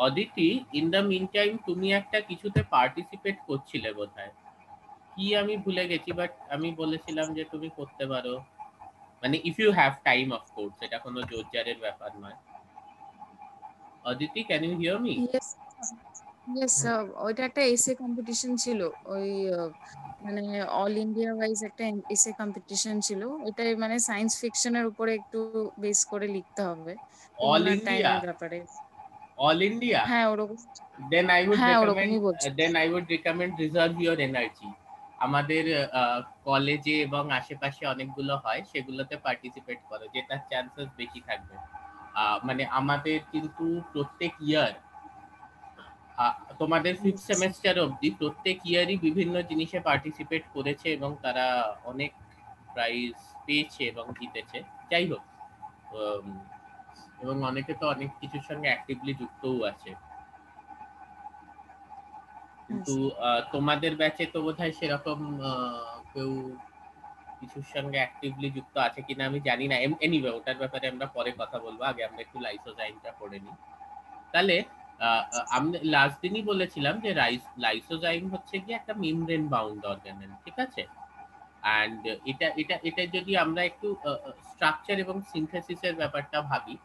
Aditi, in the meantime তুমি একটা কিছুতে পার্টিসিপেট করছিলে বোধহয়, কি আমি ভুলে গেছি, বাট আমি বলেছিলাম যে তুমি করতে পারো, মানে if you have time of course, এটা কোনো জোরজারের ব্যাপার নয়। Aditi, can you hear me? Yes, yes, ওইটা একটা এসে কম্পিটিশন ছিল। ওই মানে অল ইন্ডিয়া ওয়াইজ একটা এসে কম্পিটিশন ছিল। ওটাই মানে সায়েন্স ফিকশনের উপরে একটু বেস করে লিখতে হবে অল করোনার ইন্ডিয়া? টাইমের ব্যাপারে। All India? হ্যাঁ ওরকম, then I would হ্যাঁ recommend ওরকমই বলছি। then I would recommend reserve your energy. আমাদের কলেজে এবং আশেপাশে অনেকগুলো হয়, সেগুলোতে পার্টিসিপেট করো, যেটার চান্সেস বেশি থাকবে। মানে আমাদের কিন্তু প্রত্যেক ইয়ার, তোমাদের ফিফথ সেমেস্টার অবধি প্রত্যেক ইয়ারই বিভিন্ন জিনিসে পার্টিসিপেট করেছে এবং তারা অনেক প্রাইজ পেয়েছে এবং জিতেছে। যাই হোক, উম, এবং অনেকে তো অনেক কিছুর সঙ্গে অ্যাক্টিভলি যুক্তও আছে। কিন্তু তোমাদের ব্যাচে তো বোধহয় সেরকম কেউ কিছুর সঙ্গে অ্যাক্টিভলি যুক্ত আছে কিনা আমি জানি না। এনিওয়ে, ওটার ব্যাপারে আমরা পরে কথা বলবো, আগে আমরা একটু লাইসোজাইমটা পড়ে নিই। তাহলে আমি লাস্ট দিনই বলেছিলাম যে লাইসোজাইম হচ্ছে কি একটা মেমব্রেন বাউন্ড অর্গানেল, ঠিক আছে? অ্যান্ড এটা এটা এটা যদি আমরা একটু স্ট্রাকচার এবং সিনথেসিসের ব্যাপারটা ভাবি,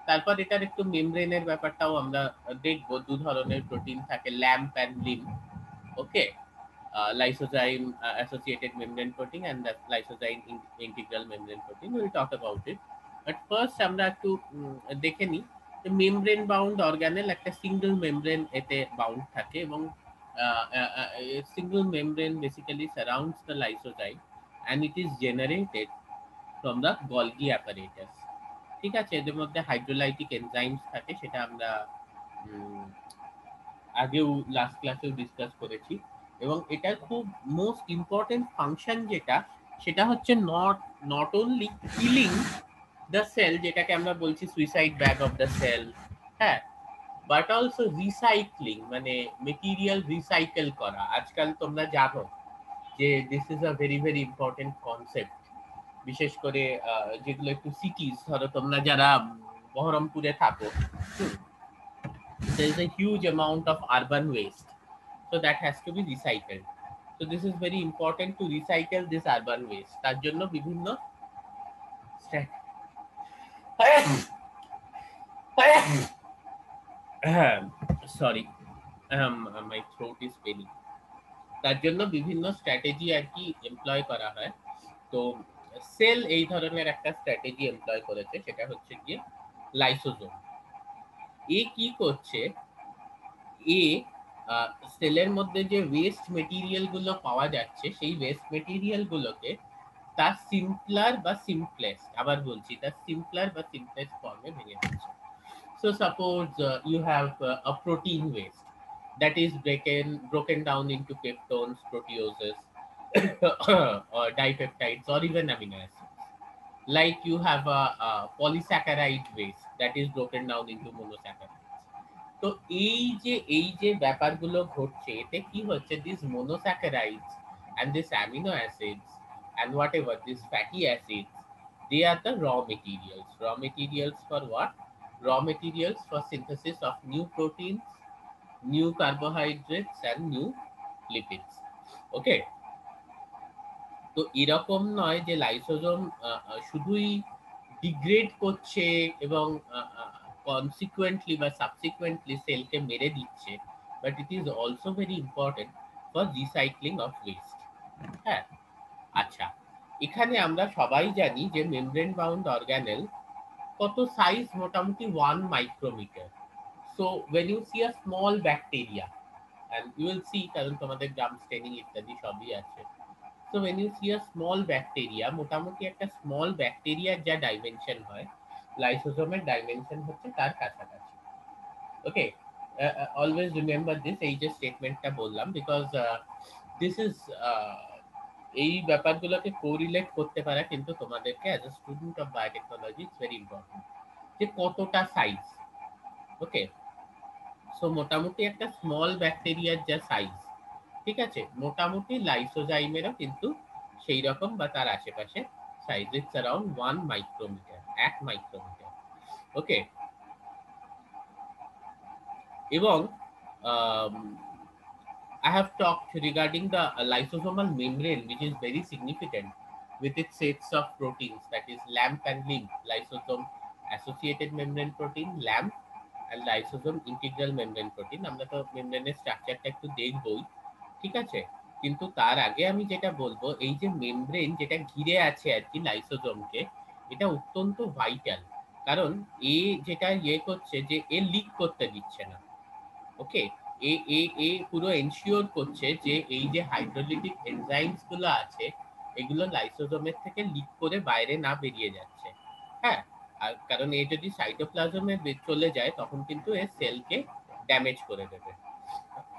তারপর এটার একটু মেমব্রেনের ব্যাপারটাও আমরা দেখবো। দু ধরনের প্রোটিন থাকে, LAMP and LIMP. Okay, lysozyme associated membrane protein and the lysozyme integral membrane protein. We'll talk about it. But first আমরা একটু দেখে নিই যে মেমব্রেন বাউন্ড অর্গানেল একটা সিঙ্গেল মেমব্রেন এতে বাউন্ড থাকে এবং single membrane basically surrounds the lysozyme and it is generated from the Golgi apparatus. ঠিক আছে, এদের মধ্যে হাইড্রোলাইটিক এনজাইমস থাকে, সেটা আমরা আগেও লাস্ট ক্লাসেও ডিসকাস করেছি। এবং এটার খুব মোস্ট ইম্পর্টেন্ট ফাংশন যেটা, সেটা হচ্ছে not only killing the cell, যেটাকে আমরা বলছি suicide bag of the cell, হ্যাঁ, বাট অলসো রিসাইক্লিং, মানে মেটেরিয়াল রিসাইকেল করা। আজকাল তোমরা জানো যে this is a very very important concept, বিশেষ করে যেগুলো একটু সিটিজ, ধরো তোমরা যারা বহরমপুরে থাকো, there is a huge amount of urban waste, so that has to be recycled. So this is very important to recycle this urban waste. তার জন্য বিভিন্ন sorry, my throat is paining. তার জন্য বিভিন্ন স্ট্র্যাটেজি আর কি এমপ্লয় করা হয়। তো সেল এই ধরনের একটা স্ট্র্যাটেজি এমপ্লয় করেছে, সেটা হচ্ছে গিয়ে লাইসোজোম। এ কি করছে, এ সেলের মধ্যে যে ওয়েস্ট মেটেরিয়াল গুলো পাওয়া যাচ্ছে, সেই ওয়েস্ট মেটেরিয়াল গুলোকে তার সিম্পলার বা সিম্পলেস্ট, আবার বলছি, তার সিম্পলার বা সিম্পলেস্ট ফর্মে ভেঙে দিচ্ছে। So suppose you have a protein waste that is broken down into peptones, proteoses, or dipeptides, or even amino acids. Like you have a polysaccharide waste that is broken down into monosaccharides. তো এই যে ব্যাপারগুলো ঘটছে, এতে কি হচ্ছে, this monosaccharides and this amino acids and whatever these fatty acids, they are the raw materials. Raw materials for what? Raw materials for synthesis of new proteins, new carbohydrates and new lipids. Okay, তো এরকম নয় যে lysosome শুধুই degrade করছে এবং consequently বা subsequently সেলকে মেরে দিচ্ছে, but it is also very important for recycling of waste. হ্যাঁ, আচ্ছা, এখানে আমরা সবাই জানি যে মেমব্রেন বাউন্ড অর্গানেল কত সাইজ, মোটামুটি 1 micrometre. So when you see a small bacteria, and you will see, কারণ তোমাদের গ্রাম স্টেনিং ইত্যাদি সবই আছে। So when you see a small bacteria, মোটামুটি একটা স্মল ব্যাকটেরিয়ার যা ডাইমেনশন হয়, লাইসোজোমের ডাইমেনশন হচ্ছে তার কাছাকাছি। ওকে, অলওয়েজ রিমেম্বার দিস, এই যে স্টেটমেন্টটা বললাম, বিকজ দিস ইজ এই ব্যাপারগুলোকে কোরিলেট করতে পারা কিন্তু তোমাদেরকে as a student of biotechnology it's very important, যে কতটা সাইজ। ওকে, সো মোটামুটি একটা স্মল ব্যাকটেরিয়ার যা সাইজ, ঠিক আছে, মোটামুটি লাইসোজাইমেরও কিন্তু সেই রকম বা তার আশেপাশে size, it's around 1 micrometre, 1 micrometre. Okay, এবং I have talked regarding the lysosomal membrane, which is very significant with its sets of proteins, that is LAMP and LIMP, lysosome associated membrane protein, LAMP, and lysosome integral membrane protein. আমরা তো মেমব্রেনের স্ট্রাকচারটা একটু দেখবই, ঠিক আছে? কিন্তু তার আগে আমি যেটা বলবো, এই যে মেমব্রেন যেটা ঘিরে আছে আর কি লাইসোজোমকে, এটা অত্যন্ত ভাইটাল। কারণ এ যেটা করছে যে এ লিক করতে দিচ্ছে না। ওকে, এ পুরো এনশিওর করছে যে এই যে হাইড্রোলিটিক এনজাইমস গুলো আছে, এগুলো লাইসোজোমের থেকে লিক করে বাইরে না বেরিয়ে যাচ্ছে। হ্যাঁ, আর কারণ এ যদি সাইটোপ্লাজমে চলে যায় তখন কিন্তু এ সেলকে ড্যামেজ করে দেবে।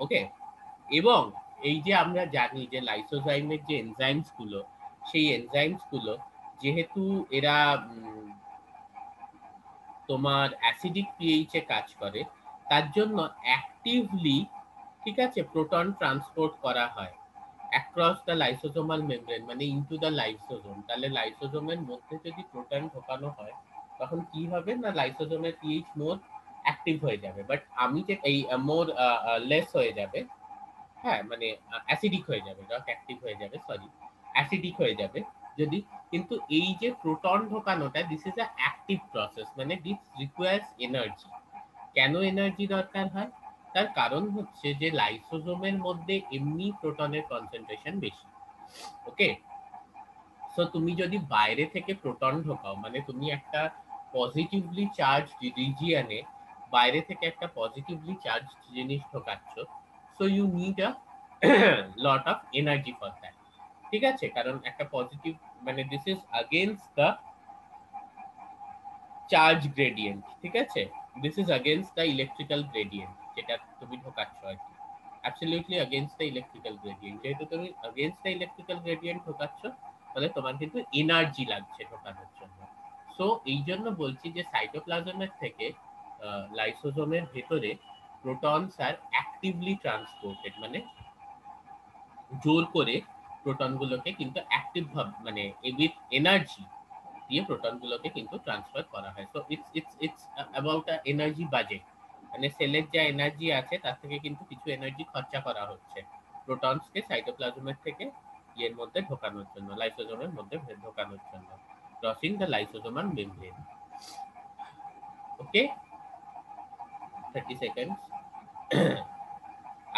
ওকে, এবং এই যে আমরা জানি যে লাইসোজাইমের যে এনজাইমস গুলো, সেই এনজাইমস গুলো যেহেতু এরা তোমার অ্যাসিডিক পিএইচ এ কাজ করে, তার জন্য অ্যাক্টিভলি, ঠিক আছে, প্রোটন ট্রান্সপোর্ট করা হয় অ্যাক্রস দ্য লাইসোজোমাল মেমব্রেন, মানে ইনটু দ্য লাইসোজোম। তাহলে লাইসোজোমের মধ্যে যদি প্রোটন ঢোকানো হয় তখন কি হবে না, লাইসোজোমের পিএইচ মোর অ্যাক্টিভ হয়ে যাবে, বাট আমি যে এই মোর লেস হয়ে যাবে। হ্যাঁ, মানে অ্যাসিডিক হয়ে যাবে, নট অ্যাক্টিভ হয়ে যাবে, সরি, অ্যাসিডিক হয়ে যাবে যদি। কিন্তু এই যে প্রোটন ঢোকানোটা, this is a active process, মানে দিস রিকোয়ার্স এনার্জি। কেন এনার্জি দরকার হয়? তার কারণ হচ্ছে যে লাইসোজোমের মধ্যে এমনি প্রোটনের কনসেন্ট্রেশন বেশি। ওকে, সো তুমি যদি বাইরে থেকে প্রোটন ঢোকাও, মানে তুমি একটা পজিটিভলি চার্জ রিজিয়নে বাইরে থেকে একটা পজিটিভলি চার্জ জিনিস ঢোকাচ্ছ, so you need a lot of energy for that. ঠিক আছে, কারণ একটা পজিটিভ, মানে this is against the charge gradient, ঠিক আছে, this is against the electrical gradient যেটা তুমি ঢোকাচ্ছ আর কি, absolutely against the electrical gradient. যেহেতু তুমি अगेंस्ट দ্য ইলেকট্রিক্যাল গ্রেডিয়েন্ট ঢোকাচ্ছ, তাহলে তোমার কিন্তু এনার্জি লাগছে ঢোকানোর জন্য। সো এই জন্য বলছি যে সাইটোপ্লাজমের থেকে লাইসোজোমের ভেতরে প্রোটনস আর অ্যাক্টিভলি ট্রান্সপোর্টেড, মানে জোর করে প্রোটনগুলোকে কিন্তু অ্যাক্টিভ ভাবে, মানে উইথ এনার্জি দিয়ে প্রোটনগুলোকে কিন্তু ট্রান্সফার করা হয়। So it's about a energy budget, মানে সেলের যা এনার্জি আছে তার থেকে কিন্তু কিছু এনার্জি খরচা করা হচ্ছে প্রোটনসকে সাইটোপ্লাজমের থেকে ইয়ের মধ্যে ঢোকানোর জন্য, লাইসোজোমের মধ্যে ঢোকানোর জন্য, crossing the lysosomal membrane. Okay, 30 seconds.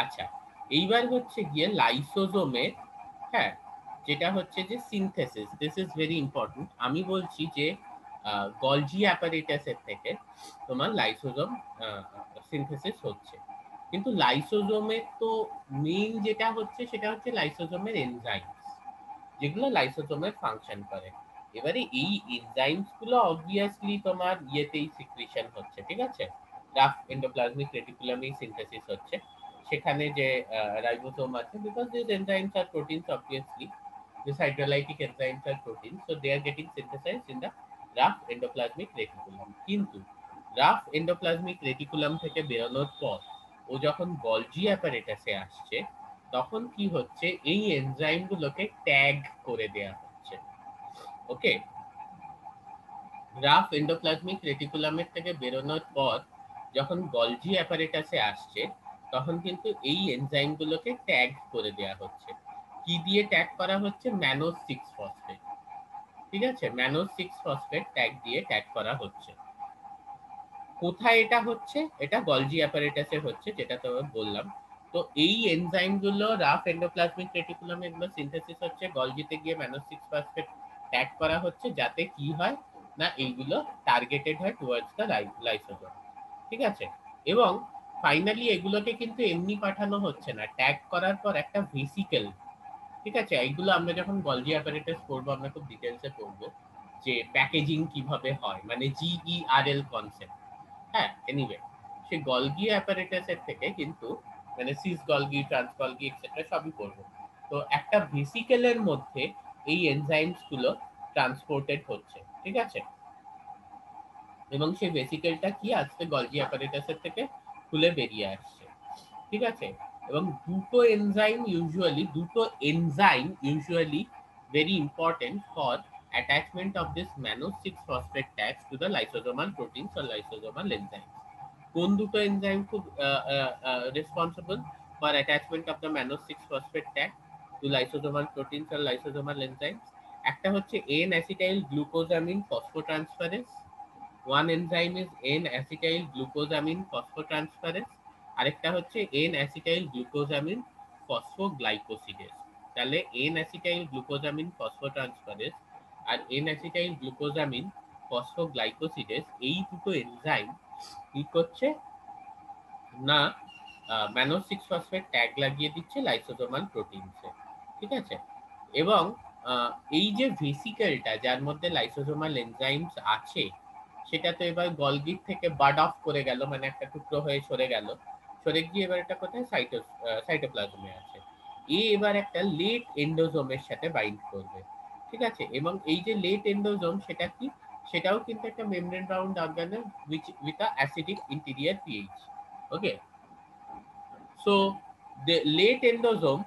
আচ্ছা, এইবার হচ্ছে গিয়ে লাইসোজোমের, হ্যাঁ, যেটা হচ্ছে যে synthesis, this is very important. আমি বলছি যে গলজি অ্যাপারেটাসের থেকে তোমার লাইসোজোম সিনথেসিস হচ্ছে, কিন্তু লাইসোজোমের তো মেইন যেটা হচ্ছে সেটা হচ্ছে লাইসোজোমের এনজাইমস, যেগুলো লাইসোজোমের ফাংশন করে। এবারে এই এনজাইমস গুলো অবভিয়াসলি তোমার ইয়েতেই সিক্রিশন হচ্ছে, ঠিক আছে, রাফ এন্ডোপ্লাজমিক রেটিকুলামেই সিনথেসিস হচ্ছে। সেখানে যে রাইবোসোম আছে, বিকজ দিস এনজাইমস আর proteins, obviously this hydrolytic enzymes আর proteins, so they are getting synthesised in the rough endoplasmic reticulum. কিন্তু রাফ এন্ডোপ্লাজমিক রেটিকুলাম থেকে বেরোনোর পর ও যখন গলজি অ্যাপারেটাসে আসছে, তখন কি হচ্ছে, এই এনজাইম গুলোকে ট্যাগ করে দেয়া হচ্ছে। ওকে, রাফ এন্ডোপ্লাজমিক রেটিকুলামের থেকে বেরোনোর পর যখন গলজি অ্যাপারেটাসে আসছে, তখন কিন্তু এই এনজাইম গুলোকে ট্যাগ করে দেয়া হচ্ছে। কি দিয়ে ট্যাগ করা হচ্ছে? ম্যানোজ 6 ফসফেট, ঠিক আছে, ম্যানোজ 6 ফসফেট ট্যাগ দিয়ে ট্যাগ করা হচ্ছে। কোথায় এটা হচ্ছে? এটা গলজি অ্যাপারেটাসে হচ্ছে, যেটা তোমাকে বললাম। তো এই এনজাইম গুলো রাফ এন্ডোপ্লাজমিক রেটিকুলামে এগুলো সিনথেসিস হচ্ছে, গলজিতে গিয়ে ম্যানো 6 ফসফেট ট্যাগ করা হচ্ছে, যাতে কি হয় না, এইগুলো টার্গেটেড হয় টুয়ার্ডস দ্য লাইসোজোম, ঠিক আছে। এবং ফাইনালি এগুলোকে কিন্তু এমনি পাঠানো হচ্ছে না, ট্যাগ করার পর একটা ভেসিকেল, ঠিক আছে, এইগুলো আমরা যখন গলজি অ্যাপারেটাস পড়বো আমরা খুব ডিটেলসে পড়বো যে প্যাকেজিং কিভাবে হয়, মানে জিইআরএল কনসেপ্ট। হ্যাঁ, এনিওয়ে, সে গলগি অ্যাপারেটাসের থেকে কিন্তু, মানে cis Golgi, trans Golgi etcetera সবই করবো। তো একটা ভেসিকেলের মধ্যে এই এনজাইমস গুলো ট্রান্সপোর্টেড হচ্ছে, ঠিক আছে, এবং সেই ভেসিকেলটা কি আজকে গলজি অ্যাপারেটাসের থেকে খুলে বেরিয়ে আসছে, ঠিক আছে। এবং দুটো enzyme usually very important for attachment of this mannose 6 phosphate tags to the lysosomal proteins or lysosomal enzymes. কোন দুটো এনজাইম খুব responsible for attachment of the mannose 6 phosphate tag to lysosomal proteins আর লাইসোজোমাল এনজাইমস? একটা হচ্ছে N acetyl glucosamine phosphotransferase, one enzyme is N-acetyl glucosamine phosphotransferase, আরেকটা হচ্ছে N-acetyl glucosamine phosphoglycosidase। তাহলে N-acetyl glucosamine phosphotransferase আর N-acetyl glucosamine phosphoglycosidase এই দুটো enzyme কি করছে না ম্যানো 6 ফসফেট ট্যাগ লাগিয়ে দিচ্ছে লাইসোজোমাল প্রোটিনসে, ঠিক আছে? এবং এই যে ভেসিকেলটা যার মধ্যে লাইসোজোমাল এনজাইমস আছে সেটা তো এবার গলগির থেকে বার্ড অফ করে গেল, মানে একটা টুকরো হয়ে সরে গেল, সরে গিয়ে এবার এটা কোথায় সাইটোপ্লাজমে আছে। এবার একটা লেট এন্ডোজোমের সাথে বাইন্ড করবে, ঠিক আছে? এবং এই যে লেট এন্ডোজোম সেটা কি, সেটাও কিন্তু একটা membrane bound organelle with a acidic interior pH. Okay, so the late endosome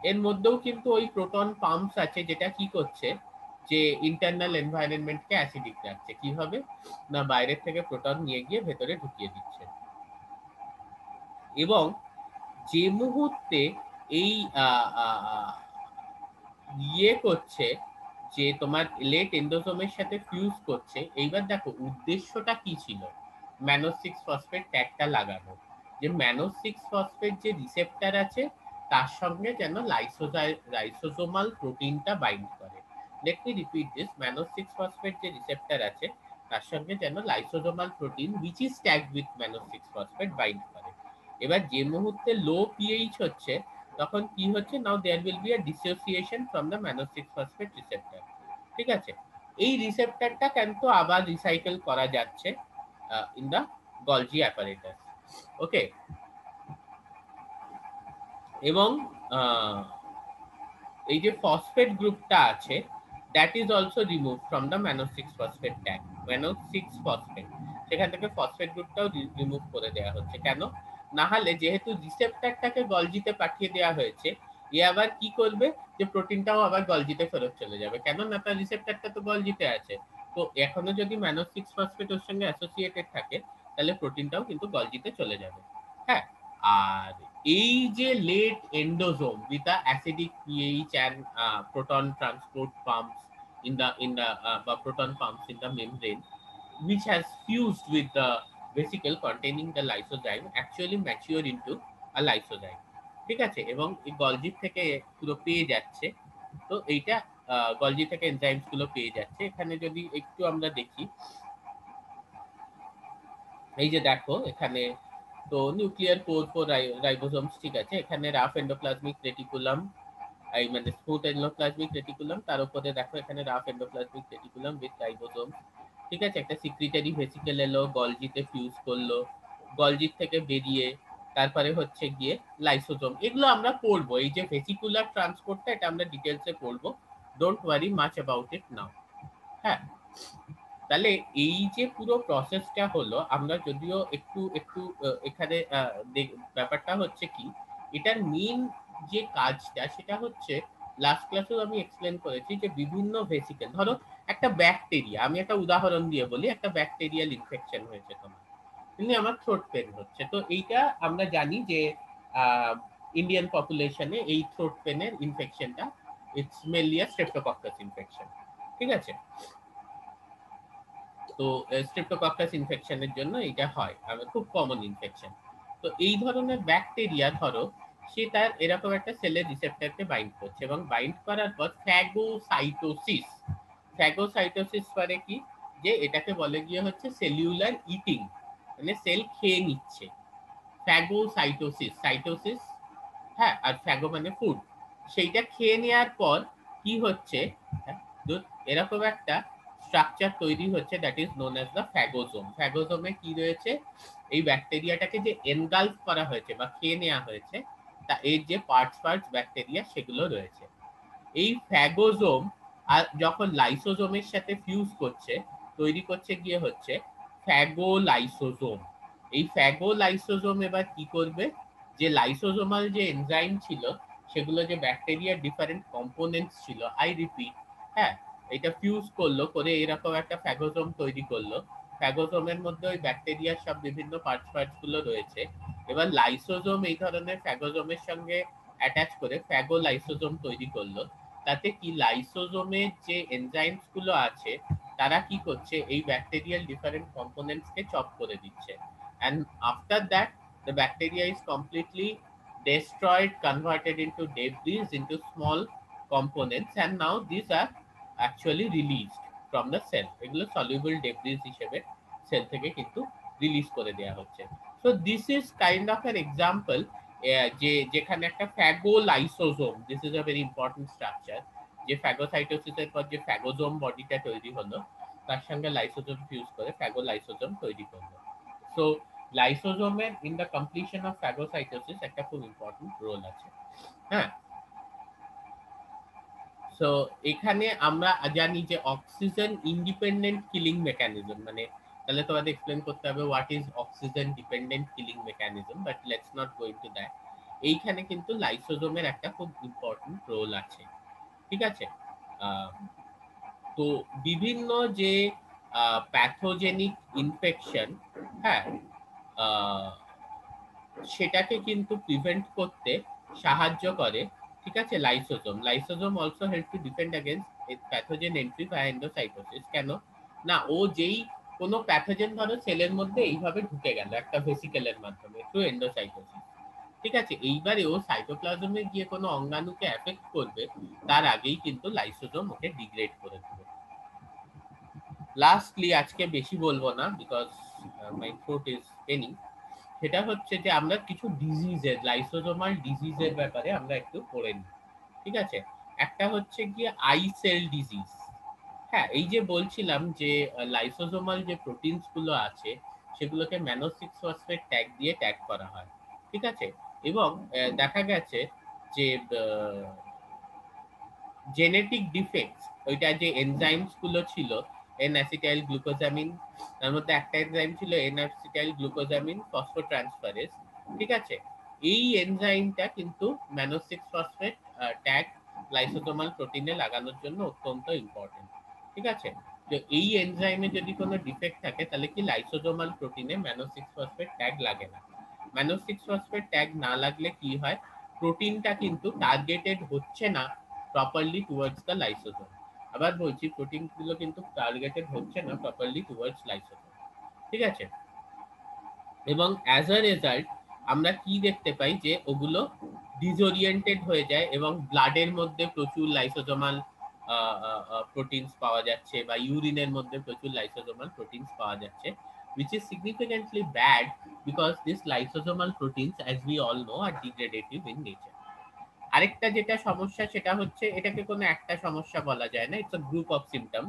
এর মধ্যেও কিন্তু ওই প্রোটন পাম্পস আছে যেটা কি করছে, যে ইন্টারনাল এনভায়রনমেন্টকে অ্যাসিডিক রাখছে। কিভাবে না, বাইরের থেকে প্রোটন নিয়ে গিয়ে ভেতরে ঢুকিয়ে দিচ্ছে। এবং যে মুহূর্তে এই ইয়ে করছে, যে তোমার লেট এন্ডোজোমের সাথে ফিউজ করছে, এইবার দেখো উদ্দেশ্যটা কি ছিল, ম্যানো 6 ফসফেট ট্যাগটা লাগানো, যে ম্যানো 6 ফসফেট যে রিসেপ্টর আছে তার সঙ্গে যেন লাইসোজোমাল প্রোটিনটা বাইন্ড করে। Let me repeat this, Mano 6 phosphate যে রিসেপ্টর আছে তার সঙ্গে যেন lysosomal protein which is tagged with Mano 6 phosphate bind করে। এবার যে মুহূর্তে লো পিএইচ হচ্ছে তখন কি হচ্ছে, now there will be a dissociation from the mannose 6 phosphate receptor, ঠিক আছে? এই রিসেপ্টরটা কিন্তু আবার রিসাইকেল করা যাচ্ছে in the Golgi apparatus. Okay, এবং এই যে ফসফেট গ্রুপটা আছে that is also remove from the mannose 6 phosphate tag, mannose 6 phosphate, সেখান থেকে ফসফেট গ্রুপটাও রিমুভ করে দেওয়া হচ্ছে। কেন না, হলে যেহেতু রিসেপ্টরটাকে গলজিতে পাঠিয়ে দেওয়া হয়েছে, এ আবার কি করবে, যে প্রোটিনটাও আবার গলজিতে ফেরত চলে যাবে। কেন না, তার রিসেপ্টরটা তো গলজিতে আছে, তো এখনো যদি ম্যানো 6 ফসফেট ওর সঙ্গে অ্যাসোসিয়েটেড থাকে তাহলে প্রোটিনটাও কিন্তু গলজিতে চলে যাবে। হ্যাঁ, আর এই যে late এন্ডোজোম with the acidic pH and proton transport pumps proton pumps in the membrane which has fused with the vesicle containing the lysozyme actually mature into a lysozyme, ঠিক আছে? এবং এই গলজি থেকে পুরো পেয়ে যাচ্ছে, তো এইটা গলজি থেকে এনজাইমস গুলো পেয়ে যাচ্ছে। এখানে যদি একটু আমরা দেখি, এই যে দেখো এখানে তো নিউক্লিয়ার কোর ফর রাইবোসোমস, ঠিক আছে? এখানে রাফ এন্ডোপ্লাজমিক রেটিকুলাম, এই মানে স্মুথ এন্ডোপ্লাজমিক রেটিকুলাম, তার উপরে দেখো এখানে rough endoplasmic reticulum with ribosome, ঠিক আছে? একটা সিক্রিটারি ভেসিকেল এলো, গলজিতে ফিউজ করলো, গলজির থেকে বেরিয়ে তারপরে হচ্ছে গিয়ে লাইসোজোম। এগুলো আমরা পড়বো, এই যে ভেসিকুলার ট্রান্সপোর্টটা এটা আমরা ডিটেলসে পড়বো, don't worry much about it now. হ্যাঁ, তাহলে এই যে পুরো প্রসেসটা হলো, আমরা যদিও একটু একটু এখানে ব্যাপারটা হচ্ছে কি, এটার মেইন যে কাজটা সেটা হচ্ছে, লাস্ট ক্লাসেও আমি এক্সপ্লেন করেছি যে বিভিন্ন ভেসিকেল, ধরো একটা ব্যাকটেরিয়া, আমি একটা উদাহরণ দিয়ে বলি, একটা ব্যাকটেরিয়াল ইনফেকশন হয়েছে তোমার, কিন্তু আমার থ্রোট পেন হচ্ছে, তো এইটা আমরা জানি যে ইন্ডিয়ান পপুলেশনে এই থ্রোট পেনের ইনফেকশনটা it's mainly a streptococcus infection, ঠিক আছে? তো স্ট্রেপ্টোকক্কাস ইনফেকশনের জন্য এটা হয়, খুব কমন ইনফেকশন। তো এই ধরনের ব্যাকটেরিয়া ধরো সে তার এরকম একটা সেলের রিসেপ্টরকে বাইন্ড করছে, এবং বাইন্ড করার পর ফ্যাগোসাইটোসিস, ফ্যাগোসাইটোসিস করে কি, যে এটাকে বলে গিয়ে হচ্ছে সেলুলার ইটিং, মানে সেল খেয়ে নিচ্ছে, ফ্যাগোসাইটোসিস, সাইটোসিস, হ্যাঁ, আর ফ্যাগো মানে ফুড, সেইটা খেয়ে নেওয়ার পর কি হচ্ছে, হ্যাঁ, এরকম একটা স্ট্রাকচার তৈরি হচ্ছে that is known as the phagosome. ফ্যাগোজোমে কি রয়েছে, এই ব্যাকটেরিয়াটাকে যে এনগালফ করা হয়েছে বা খেয়ে নেওয়া হয়েছে, তা এর যে পার্টস ব্যাকটেরিয়া সেগুলো রয়েছে। এই ফ্যাগোজোম আর যখন লাইসোজোমের সাথে ফিউজ করছে, তৈরি করছে গিয়ে হচ্ছে ফ্যাগোলাইসোজোম। এই ফ্যাগোলাইসোজোম এবার কি করবে, যে লাইসোজোমাল যে এনজাইম ছিল সেগুলো, যে ব্যাকটেরিয়ার ডিফারেন্ট কম্পোনেন্টস ছিল, আই রিপিট, হ্যাঁ, এটা ফিউজ করলো, করে এরকম একটা ফ্যাগোজোম তৈরি করলো, ফ্যাগোজোমের মধ্যে ওই ব্যাকটেরিয়ার সব বিভিন্ন পার্টস গুলো রয়েছে। এবার লাইসোজোম এই ধরনের ফ্যাগোজোমের সঙ্গে অ্যাটাচ করে ফ্যাগোলাইসোজোম তৈরি করলো। তাতে কি লাইসোজোমের যে এনজাইমস গুলো আছে তারা কি করছে, এই ব্যাকটেরিয়াল ডিফারেন্ট কম্পোনেন্টস কে চপ করে দিচ্ছে, and after that the bacteria is completely destroyed, converted into debris, into small components, and now these are actually released from the cell. এগুলো soluble debris হিসেবে সেল থেকে কিন্তু রিলিজ করে দেওয়া হচ্ছে। So this is kind of an example, যে যেখানে একটা phagolysosome, this is a very important structure, যে ফ্যাগোসাইটোসিসের পর যে ফ্যাগোজোম বডিটা তৈরি হলো তার সঙ্গে লাইসোজোম ফিউজ করে ফ্যাগোলাইসোজোম তৈরি করলো। সো লাইসোজোমের in the completion of phagocytosis একটা খুব ইম্পর্টেন্ট রোল আছে। হ্যাঁ, সো এখানে আমরা জানি যে অক্সিজেন ইন্ডিপেন্ডেন্ট কিলিং মেকানিজম, মানে তাহলে তোমাদের এক্সপ্লেন করতে হবে what is oxygen dependent killing mechanism, but let's not go into that. এইখানে কিন্তু লাইসোজোমের একটা খুব ইম্পর্টেন্ট রোল আছে। ঠিক আছে, তো বিভিন্ন যে প্যাথোজেনিক ইনফেকশন, হ্যাঁ, সেটাকে কিন্তু প্রিভেন্ট করতে সাহায্য করে। ঠিক আছে, lysosome also help to defend against pathogen entry by endocytosis. কেন না, ও যেই কোনো প্যাথোজেন ধরো সেলের মধ্যে এইভাবে ঢুকে গেল একটা ভেসিকেলের মাধ্যমে থ্রু এন্ডোসাইটোসিস। ঠিক আছে, এইবারে ও সাইটোপ্লাজমে গিয়ে কোনো অঙ্গাণুকে এফেক্ট করবে তার আগেই কিন্তু লাইসোজোম ওকে ডিগ্রেড করে দেবে। লাস্টলি, আজকে বেশি বলবো না because my throat is paining, সেটা হচ্ছে যে আমরা কিছু ডিজিজের, লাইসোজোমাল ডিজিজের ব্যাপারে আমরা একটু পড়ে নিই। ঠিক আছে, একটা হচ্ছে গিয়ে আই সেল ডিজিজ। হ্যাঁ, এই যে বলছিলাম যে লাইসোজোমাল যে প্রোটিনস গুলো আছে সেগুলোকে ম্যানো 6 ফসফেট ট্যাগ দিয়ে ট্যাগ করা হয়। ঠিক আছে, এবং দেখা গেছে যে জেনেটিক ডিফেক্টস, ওইটা যে এনজাইমস গুলো ছিল এন অ্যাসিটাইল গ্লুকোজামিন, তার মধ্যে একটা এনজাইম ছিল এন অ্যাসিটাইল গ্লুকোজামিন ফসফোট্রান্সফারেজ। ঠিক আছে, এই এনজাইমটা কিন্তু ম্যানো 6 ফসফেট ট্যাগ লাইসোজোমাল প্রোটিনে লাগানোর জন্য অত্যন্ত ইম্পর্টেন্ট। ঠিক আছে, তো এই এনজাইমে যদি কোনো ডিফেক্ট থাকে তাহলে কি লাইসোজোমাল প্রোটিনে ম্যানো 6 ফসফেট ট্যাগ লাগে না। ম্যানো 6 ফসফেট ট্যাগ না লাগলে কি হয়, প্রোটিনটা কিন্তু টার্গেটেড হচ্ছে না প্রপারলি টুয়ার্ডস দ্য লাইসোজোম। আবার বলছি, প্রোটিন গুলো কিন্তু টার্গেটেড হচ্ছে না প্রপারলি টুয়ার্ডস লাইসোজোম। ঠিক আছে, এবং অ্যাজ আ রেজাল্ট আমরা কি দেখতে পাই যে ওগুলো ডিসওরিয়েন্টেড হয়ে যায় এবং ব্লাডের মধ্যে প্রচুর লাইসোজোমাল প্রোটিনস পাওয়া যাচ্ছে বা ইউরিনের মধ্যে প্রচুর লাইসোজোমাল প্রোটিনস পাওয়া যাচ্ছে, which is significantly bad because these lysosomal proteins, as we all know, are degradative in nature. আরেকটা যেটা সমস্যা সেটা হচ্ছে, এটাকে কোনো একটা সমস্যা বলা যায় না, it's a group of symptom,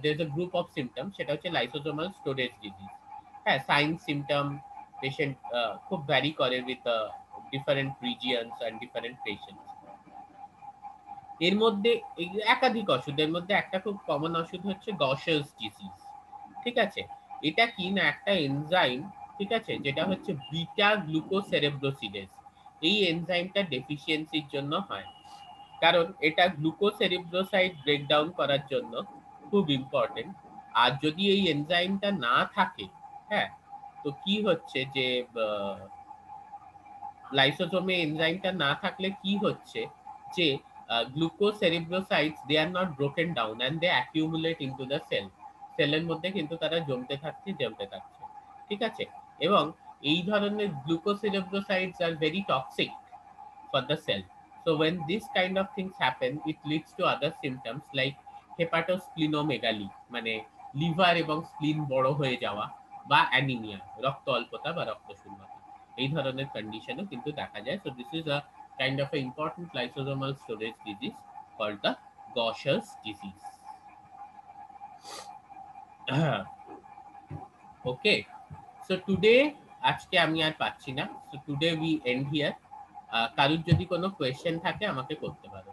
there is a group of symptom, সেটা হচ্ছে লাইসোজোমাল স্টোরেজ ডিজিজ। হ্যাঁ, সাইন সিমটম পেশেন্ট খুব ভ্যারি করে with different regions and different patients. এর মধ্যে একাধিক ওষুধের মধ্যে একটা খুব কমন ওষুধ হচ্ছে গশার্স ডিজিজ। ঠিক আছে, এটা কি না একটা এনজাইম, ঠিক আছে, যেটা হচ্ছে বিটা গ্লুকোসেরেব্রোসিডেজ। এই এনজাইমটা ডেফিসিয়েন্সির জন্য হয়, কারণ এটা গ্লুকোসেরিব্রোসাইড ব্রেকডাউন করার জন্য খুব ইম্পর্টেন্ট। আর যদি এই এনজাইমটা না থাকে, হ্যাঁ, তো কি হচ্ছে যে লাইসোজোমে এনজাইমটা না থাকলে কি হচ্ছে যে glucocerebrosides they are not broken down and they accumulate into the cell. সেলের মধ্যে কিন্তু তারা জমতে থাকছে। ঠিক আছে, এবং এই ধরনের glucocerebrosides are very toxic for the cell. So when this kind of things happen, it leads to other symptoms like hepatosplenomegaly, মানে লিভার এবং স্প্লিন বড় হয়ে যাওয়া, বা অ্যানিমিয়া, রক্ত অল্পতা বা রক্তশূন্যতা, এই ধরনের কন্ডিশনও কিন্তু দেখা যায়। So this is a kind of a important lysosomal storage disease called the Gaucher's disease. Okay, so today আজকে আমি আর পাচ্ছি না, so today we end here. কারুর যদি কোনো কোয়েশ্চেন থাকে আমাকে করতে পারো।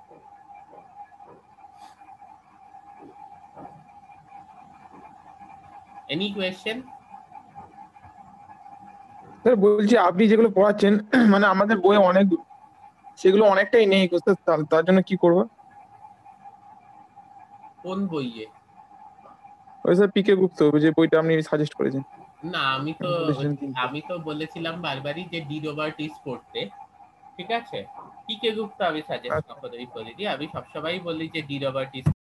Any question? স্যার বলছি, আপনি যেগুলো পড়াচ্ছেন মানে আমাদের বইয়ে অনেক, সেগুলো অনেকটাই নেই স্যার, তার জন্য কি করবো? কোন বইয়ে? ওই স্যার পিকে গুপ্ত, যে বইটা আপনি সাজেস্ট করেছেন, না বলেছিলেন কিনতে। আমি তো বলেছিলাম বারবারই যে ডি রবার্টিস পড়তে, ঠিক আছে? পিকে গুপ্তা আমি সাজেস্ট আচ্ছা। কখনোই করিনি, আমি সবসময় বলি যে ডি রবার্টিস